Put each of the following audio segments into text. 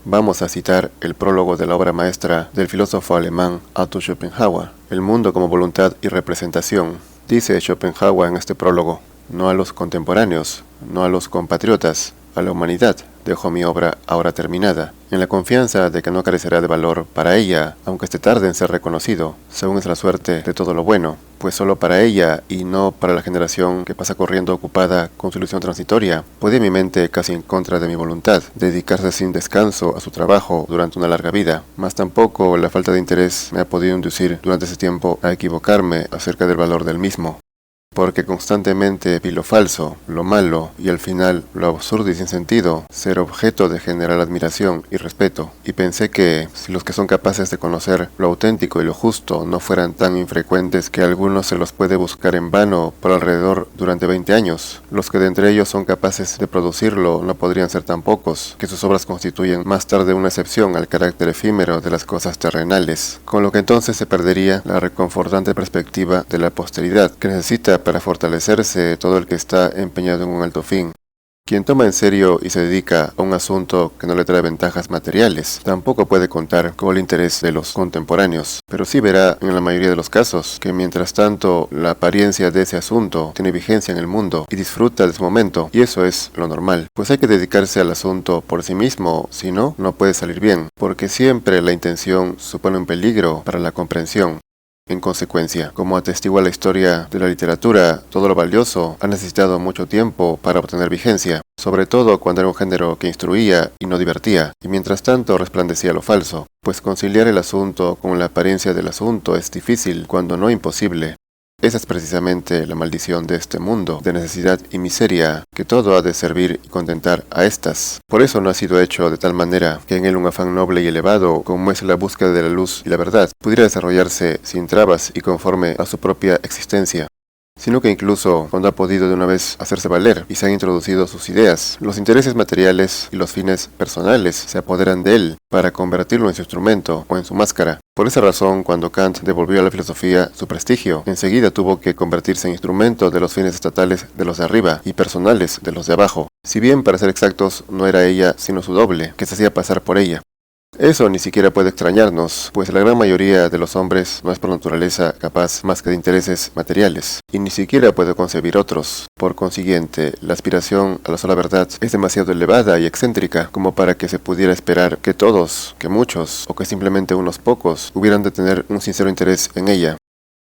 Vamos a citar el prólogo de la obra maestra del filósofo alemán Arthur Schopenhauer, El mundo como voluntad y representación. Dice Schopenhauer en este prólogo: no a los contemporáneos, no a los compatriotas, a la humanidad dejo mi obra ahora terminada, en la confianza de que no carecerá de valor para ella, aunque esté tarde en ser reconocido, según es la suerte de todo lo bueno, pues solo para ella y no para la generación que pasa corriendo ocupada con su ilusión transitoria, podía mi mente, casi en contra de mi voluntad, dedicarse sin descanso a su trabajo durante una larga vida, mas tampoco la falta de interés me ha podido inducir durante ese tiempo a equivocarme acerca del valor del mismo. Porque constantemente vi lo falso, lo malo y al final lo absurdo y sin sentido ser objeto de general admiración y respeto, y pensé que si los que son capaces de conocer lo auténtico y lo justo no fueran tan infrecuentes que algunos se los puede buscar en vano por alrededor durante 20 años, los que de entre ellos son capaces de producirlo no podrían ser tan pocos, que sus obras constituyen más tarde una excepción al carácter efímero de las cosas terrenales, con lo que entonces se perdería la reconfortante perspectiva de la posteridad que necesita para fortalecerse todo el que está empeñado en un alto fin. Quien toma en serio y se dedica a un asunto que no le trae ventajas materiales, tampoco puede contar con el interés de los contemporáneos, pero sí verá en la mayoría de los casos que mientras tanto la apariencia de ese asunto tiene vigencia en el mundo y disfruta de su momento, y eso es lo normal, pues hay que dedicarse al asunto por sí mismo, si no, no puede salir bien, porque siempre la intención supone un peligro para la comprensión. En consecuencia, como atestigua la historia de la literatura, todo lo valioso ha necesitado mucho tiempo para obtener vigencia, sobre todo cuando era un género que instruía y no divertía, y mientras tanto resplandecía lo falso, pues conciliar el asunto con la apariencia del asunto es difícil, cuando no imposible. Esa es precisamente la maldición de este mundo, de necesidad y miseria, que todo ha de servir y contentar a éstas. Por eso no ha sido hecho de tal manera que en él un afán noble y elevado, como es la búsqueda de la luz y la verdad, pudiera desarrollarse sin trabas y conforme a su propia existencia, sino que incluso cuando ha podido de una vez hacerse valer y se han introducido sus ideas, los intereses materiales y los fines personales se apoderan de él para convertirlo en su instrumento o en su máscara. Por esa razón, cuando Kant devolvió a la filosofía su prestigio, enseguida tuvo que convertirse en instrumento de los fines estatales de los de arriba y personales de los de abajo, si bien para ser exactos no era ella sino su doble, que se hacía pasar por ella. Eso ni siquiera puede extrañarnos, pues la gran mayoría de los hombres no es por naturaleza capaz más que de intereses materiales, y ni siquiera puede concebir otros. Por consiguiente, la aspiración a la sola verdad es demasiado elevada y excéntrica como para que se pudiera esperar que todos, que muchos, o que simplemente unos pocos, hubieran de tener un sincero interés en ella.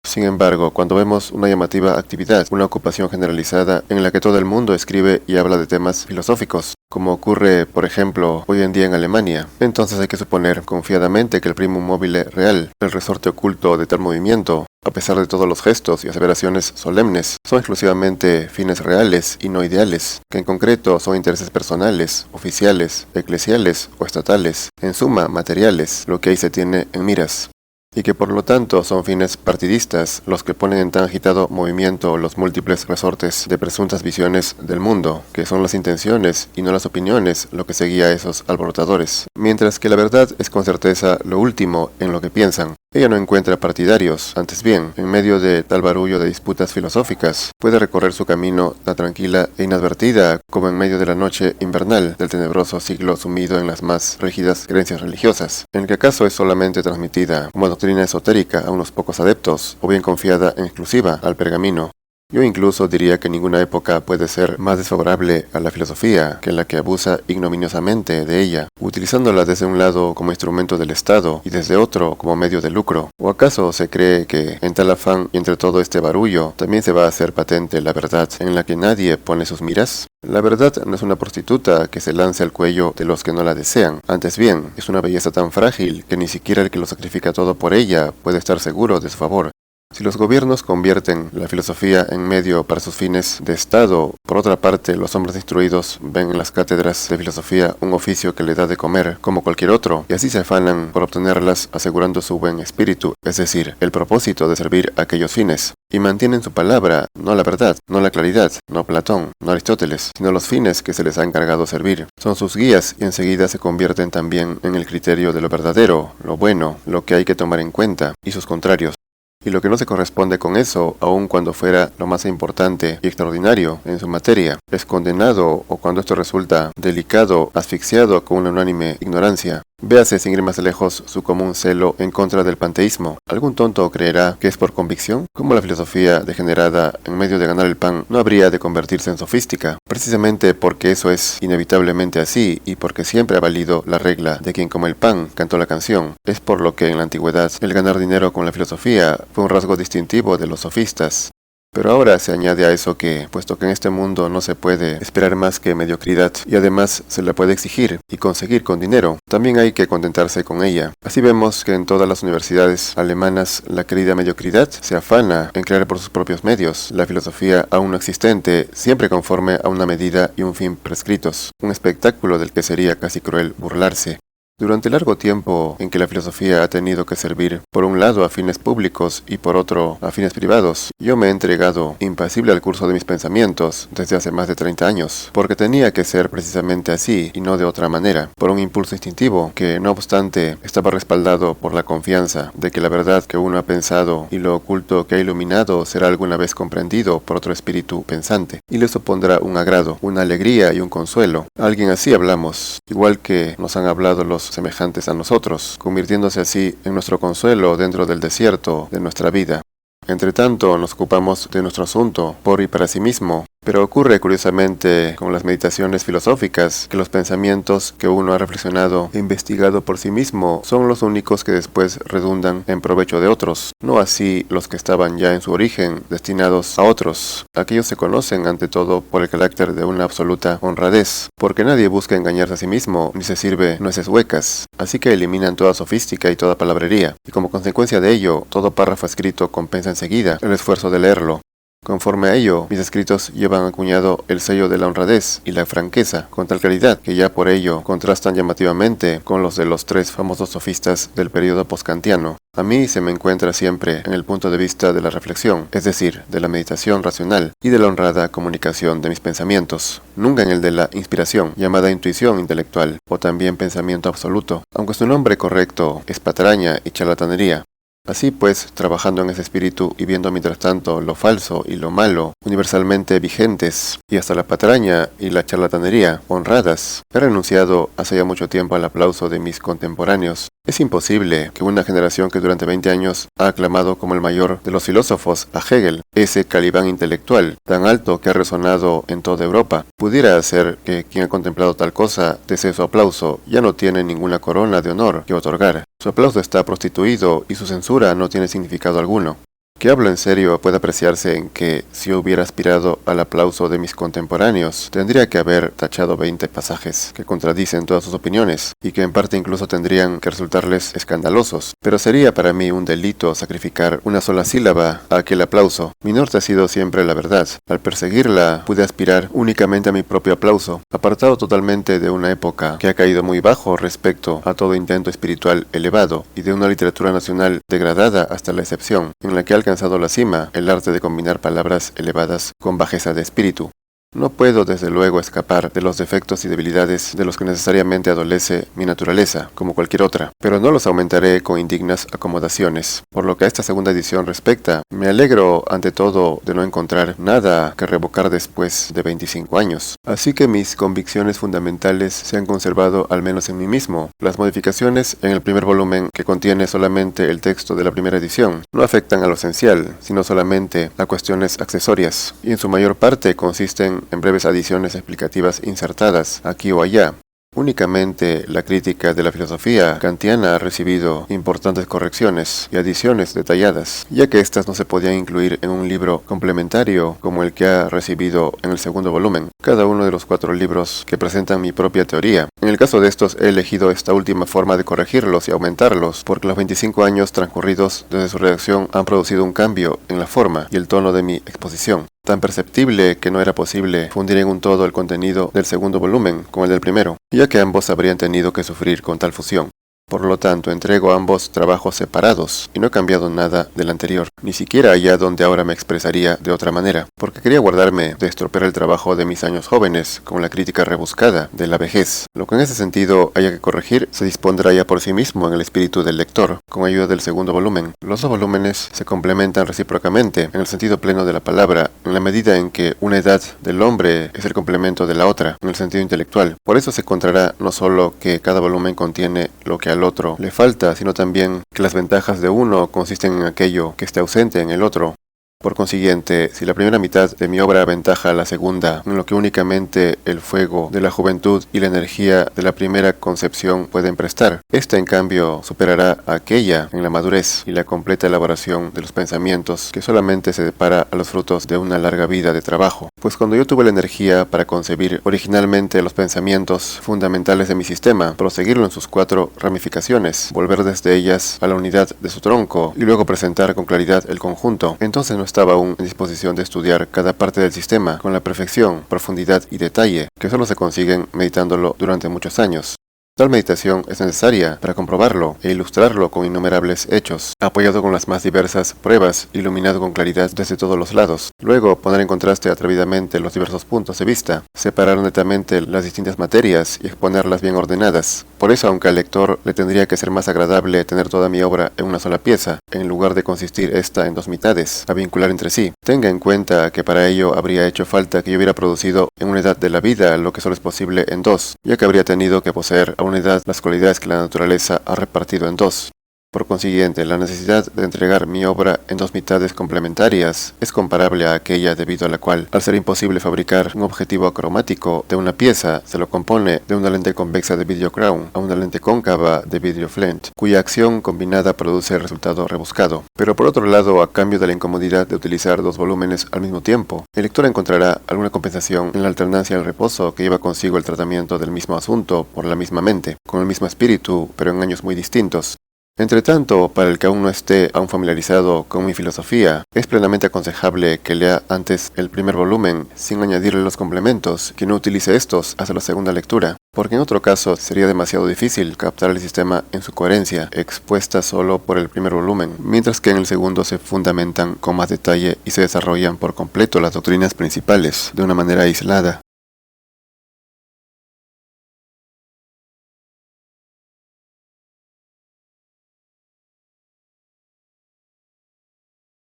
Sin embargo, cuando vemos una llamativa actividad, una ocupación generalizada en la que todo el mundo escribe y habla de temas filosóficos, como ocurre, por ejemplo, hoy en día en Alemania, entonces hay que suponer confiadamente que el primum mobile real, el resorte oculto de tal movimiento, a pesar de todos los gestos y aseveraciones solemnes, son exclusivamente fines reales y no ideales, que en concreto son intereses personales, oficiales, eclesiales o estatales, en suma, materiales, lo que ahí se tiene en miras, y que por lo tanto son fines partidistas los que ponen en tan agitado movimiento los múltiples resortes de presuntas visiones del mundo, que son las intenciones y no las opiniones lo que seguía a esos alborotadores, mientras que la verdad es con certeza lo último en lo que piensan. Ella no encuentra partidarios, antes bien, en medio de tal barullo de disputas filosóficas, puede recorrer su camino tan tranquila e inadvertida como en medio de la noche invernal del tenebroso siglo sumido en las más rígidas creencias religiosas, en el que acaso es solamente transmitida como doctrina esotérica a unos pocos adeptos, o bien confiada en exclusiva al pergamino. Yo incluso diría que ninguna época puede ser más desfavorable a la filosofía que la que abusa ignominiosamente de ella, utilizándola desde un lado como instrumento del Estado y desde otro como medio de lucro. ¿O acaso se cree que en tal afán y entre todo este barullo también se va a hacer patente la verdad en la que nadie pone sus miras? La verdad no es una prostituta que se lance al cuello de los que no la desean. Antes bien, es una belleza tan frágil que ni siquiera el que lo sacrifica todo por ella puede estar seguro de su favor. Si los gobiernos convierten la filosofía en medio para sus fines de Estado, por otra parte los hombres instruidos ven en las cátedras de filosofía un oficio que le da de comer como cualquier otro, y así se afanan por obtenerlas asegurando su buen espíritu, es decir, el propósito de servir a aquellos fines, y mantienen su palabra, no la verdad, no la claridad, no Platón, no Aristóteles, sino los fines que se les ha encargado servir. Son sus guías y enseguida se convierten también en el criterio de lo verdadero, lo bueno, lo que hay que tomar en cuenta, y sus contrarios. Y lo que no se corresponde con eso, aun cuando fuera lo más importante y extraordinario en su materia, es condenado, o cuando esto resulta delicado, asfixiado con una unánime ignorancia. Véase, sin ir más lejos, su común celo en contra del panteísmo. ¿Algún tonto creerá que es por convicción? ¿Cómo la filosofía degenerada, en medio de ganar el pan, no habría de convertirse en sofística? Precisamente porque eso es inevitablemente así, y porque siempre ha valido la regla de quien come el pan cantó la canción. Es por lo que en la antigüedad el ganar dinero con la filosofía fue un rasgo distintivo de los sofistas. Pero ahora se añade a eso que, puesto que en este mundo no se puede esperar más que mediocridad y además se la puede exigir y conseguir con dinero, también hay que contentarse con ella. Así vemos que en todas las universidades alemanas la querida mediocridad se afana en crear por sus propios medios la filosofía aún no existente, siempre conforme a una medida y un fin prescritos, un espectáculo del que sería casi cruel burlarse. Durante el largo tiempo en que la filosofía ha tenido que servir, por un lado a fines públicos y por otro a fines privados, yo me he entregado impasible al curso de mis pensamientos desde hace más de 30 años, porque tenía que ser precisamente así y no de otra manera, por un impulso instintivo que, no obstante, estaba respaldado por la confianza de que la verdad que uno ha pensado y lo oculto que ha iluminado será alguna vez comprendido por otro espíritu pensante, y le supondrá un agrado, una alegría y un consuelo. A alguien así hablamos, igual que nos han hablado los semejantes a nosotros, convirtiéndose así en nuestro consuelo dentro del desierto de nuestra vida. Entre tanto, nos ocupamos de nuestro asunto por y para sí mismo, pero ocurre curiosamente con las meditaciones filosóficas que los pensamientos que uno ha reflexionado e investigado por sí mismo son los únicos que después redundan en provecho de otros, no así los que estaban ya en su origen destinados a otros. Aquellos se conocen ante todo por el carácter de una absoluta honradez, porque nadie busca engañarse a sí mismo ni se sirve nueces huecas, así que eliminan toda sofística y toda palabrería, y como consecuencia de ello, todo párrafo escrito compensa enseguida el esfuerzo de leerlo. Conforme a ello, mis escritos llevan acuñado el sello de la honradez y la franqueza, con tal calidad que ya por ello contrastan llamativamente con los de los tres famosos sofistas del período postkantiano. A mí se me encuentra siempre en el punto de vista de la reflexión, es decir, de la meditación racional y de la honrada comunicación de mis pensamientos, nunca en el de la inspiración, llamada intuición intelectual, o también pensamiento absoluto, aunque su nombre correcto es patraña y charlatanería. Así pues, trabajando en ese espíritu y viendo mientras tanto lo falso y lo malo, universalmente vigentes, y hasta la patraña y la charlatanería honradas, he renunciado hace ya mucho tiempo al aplauso de mis contemporáneos. Es imposible que una generación que durante 20 años ha aclamado como el mayor de los filósofos a Hegel, ese calibán intelectual tan alto que ha resonado en toda Europa, pudiera hacer que quien ha contemplado tal cosa desee su aplauso ya no tiene ninguna corona de honor que otorgar. Su aplauso está prostituido y su censura no tiene significado alguno. Que hablo en serio puede apreciarse en que, si yo hubiera aspirado al aplauso de mis contemporáneos, tendría que haber tachado 20 pasajes que contradicen todas sus opiniones, y que en parte incluso tendrían que resultarles escandalosos. Pero sería para mí un delito sacrificar una sola sílaba a aquel aplauso. Mi norte ha sido siempre la verdad. Al perseguirla, pude aspirar únicamente a mi propio aplauso, apartado totalmente de una época que ha caído muy bajo respecto a todo intento espiritual elevado, y de una literatura nacional degradada hasta la excepción, en la que alcanzado la cima, el arte de combinar palabras elevadas con bajeza de espíritu. No puedo desde luego escapar de los defectos y debilidades de los que necesariamente adolece mi naturaleza, como cualquier otra, pero no los aumentaré con indignas acomodaciones. Por lo que a esta segunda edición respecta, me alegro ante todo de no encontrar nada que revocar después de 25 años. Así que mis convicciones fundamentales se han conservado al menos en mí mismo. Las modificaciones en el primer volumen, que contiene solamente el texto de la primera edición, no afectan a lo esencial, sino solamente a cuestiones accesorias, y en su mayor parte consisten en breves adiciones explicativas insertadas aquí o allá. Únicamente la crítica de la filosofía kantiana ha recibido importantes correcciones y adiciones detalladas, ya que éstas no se podían incluir en un libro complementario como el que ha recibido en el segundo volumen, cada uno de los 4 libros que presentan mi propia teoría. En el caso de estos he elegido esta última forma de corregirlos y aumentarlos, porque los 25 años transcurridos desde su redacción han producido un cambio en la forma y el tono de mi exposición, tan perceptible que no era posible fundir en un todo el contenido del segundo volumen con el del primero, ya que ambos habrían tenido que sufrir con tal fusión. Por lo tanto, entrego ambos trabajos separados y no he cambiado nada del anterior, ni siquiera allá donde ahora me expresaría de otra manera, porque quería guardarme de estropear el trabajo de mis años jóvenes con la crítica rebuscada de la vejez. Lo que en ese sentido haya que corregir se dispondrá ya por sí mismo en el espíritu del lector, con ayuda del segundo volumen. Los dos volúmenes se complementan recíprocamente en el sentido pleno de la palabra, en la medida en que una edad del hombre es el complemento de la otra, en el sentido intelectual. Por eso se encontrará no solo que cada volumen contiene lo que al otro le falta, sino también que las ventajas de uno consisten en aquello que está ausente en el otro. Por consiguiente, si la primera mitad de mi obra aventaja a la segunda, en lo que únicamente el fuego de la juventud y la energía de la primera concepción pueden prestar, esta en cambio superará a aquella en la madurez y la completa elaboración de los pensamientos que solamente se depara a los frutos de una larga vida de trabajo. Pues cuando yo tuve la energía para concebir originalmente los pensamientos fundamentales de mi sistema, proseguirlo en sus 4 ramificaciones, volver desde ellas a la unidad de su tronco y luego presentar con claridad el conjunto, entonces no estaba aún en disposición de estudiar cada parte del sistema con la perfección, profundidad y detalle que solo se consiguen meditándolo durante muchos años. Tal meditación es necesaria para comprobarlo e ilustrarlo con innumerables hechos, apoyado con las más diversas pruebas, iluminado con claridad desde todos los lados. Luego, poner en contraste atrevidamente los diversos puntos de vista, separar netamente las distintas materias y exponerlas bien ordenadas. Por eso, aunque al lector le tendría que ser más agradable tener toda mi obra en una sola pieza, en lugar de consistir esta en 2 mitades, a vincular entre sí, tenga en cuenta que para ello habría hecho falta que yo hubiera producido en una edad de la vida lo que solo es posible en 2, ya que habría tenido que poseer a una edad las cualidades que la naturaleza ha repartido en 2. Por consiguiente, la necesidad de entregar mi obra en 2 mitades complementarias es comparable a aquella debido a la cual, al ser imposible fabricar un objetivo acromático de una pieza, se lo compone de una lente convexa de vidrio crown a una lente cóncava de vidrio flint, cuya acción combinada produce el resultado rebuscado. Pero por otro lado, a cambio de la incomodidad de utilizar 2 volúmenes al mismo tiempo, el lector encontrará alguna compensación en la alternancia del reposo que lleva consigo el tratamiento del mismo asunto por la misma mente, con el mismo espíritu, pero en años muy distintos. Entretanto, para el que aún no esté familiarizado con mi filosofía, es plenamente aconsejable que lea antes el primer volumen sin añadirle los complementos, que no utilice estos hasta la segunda lectura, porque en otro caso sería demasiado difícil captar el sistema en su coherencia, expuesta solo por el primer volumen, mientras que en el segundo se fundamentan con más detalle y se desarrollan por completo las doctrinas principales de una manera aislada.